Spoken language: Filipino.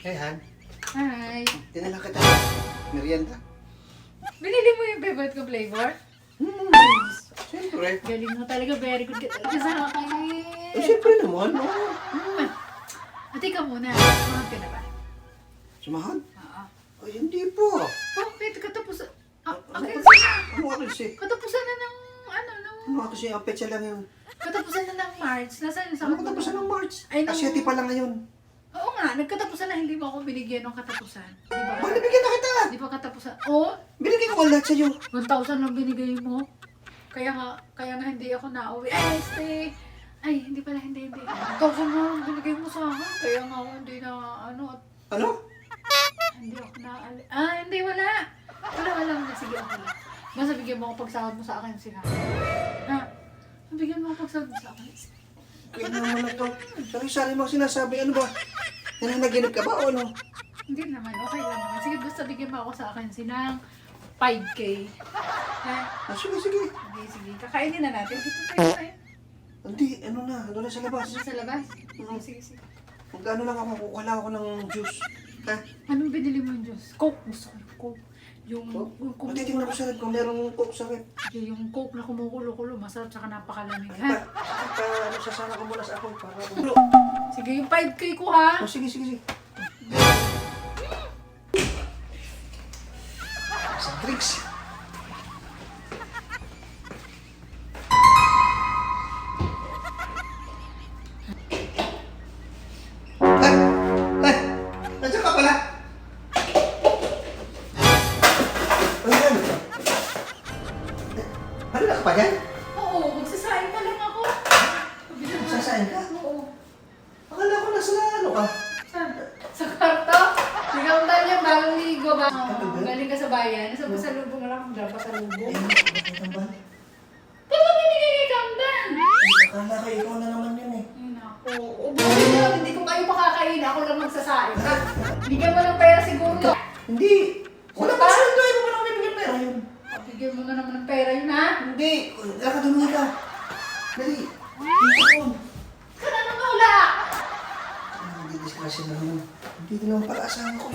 Hey, Han. Hi. Dinala kita. Merienda. Binili mo yung favorite ko flavor? Siyempre. Galing mo talaga. Very good ka talaga sa akin. Siyempre naman. Ati ka muna. Sumahod ka na ba? Sumahod? Oo. Ay, hindi po. Bakit? Katapusan. Ano Katapusan nga kasi? Katapusan na ng Ano nga kasi? Ang petsa lang yun. Katapusan na ng March. Nasaan yung Ano katapusan ng March? Ay, nung- Asyati pa lang ngayon. Oo nga. Nagkatapusan na hindi mo ako binigyan ng katapusan. Di ba? Bakit nabigyan na kita? Di ba katapusan? Oo. Binigyan ko lahat sa'yo. 1,000 lang binigay mo. Kaya nga hindi ako nauwi. Ay, stay. Ay, hindi pala, hindi. 1,000 lang binigay mo sa akin. Kaya nga ako hindi na, Ano? hindi ako na, hindi, wala. Wala. Sige, okay lang. Basta bigyan mo ako pagsahod mo sa akin, sila. Ha? Bigyan mo ako pagsahod mo sa akin. Kaya naman na to. Sari-sari mo sinasabi. Ano ba? Nananaginip ka ba o ano? Hindi naman, okay lang naman. Sige, basta bigyan mo ako sa akin, sinang 5K. Ha? Sige. Sige. Kakainin na natin. Dito tayo kain. Hindi, ano na sa labas. Sa labas? Sige. Magkano lang ako, kukuha ako ng juice. Ha? Anong binili mo yung juice? Coke. Gusto ko yung Coke. Yung Matitignan ko sa red kung merong coke sa red. yung Coke na kumukulo-kulo. Masarap tsaka napakalamig, ha? Ano, sasama ko muna sa ako para ako. Sige, yung 5K ko, ha? Oh, sige. Sa drinks. Ay! Nandiyan ka pala? Ayan. Ano na ka pa yan? Oo, magsasain pa lang ako. Sasain ka? Oo. Akala ko nasa ano ka? Saan? Sa kwarto? Ikaw tayo, bagong ligo ba? Ano ba? Galing ka sa bayan. Nasa pasalubong na lang kung dala pasalubong. Tambal. Ba't mo binigay kay Kamdan? Akala ko ikaw na naman yun eh. Ay, naku. Ubusin mo, hindi ko kayo pakakain. Ako lang magsasain. Ha? Bigyan mo ng pera siguro. Hindi! Wala pa sweldo eh! Paano ko bibigyan pera yun? Bigyan mo na naman ng pera yun, ha? Hindi! Nakadumi ka! Dali! Saan na wala? Hindi discretion na naman. Hindi din naman pala asahan ko.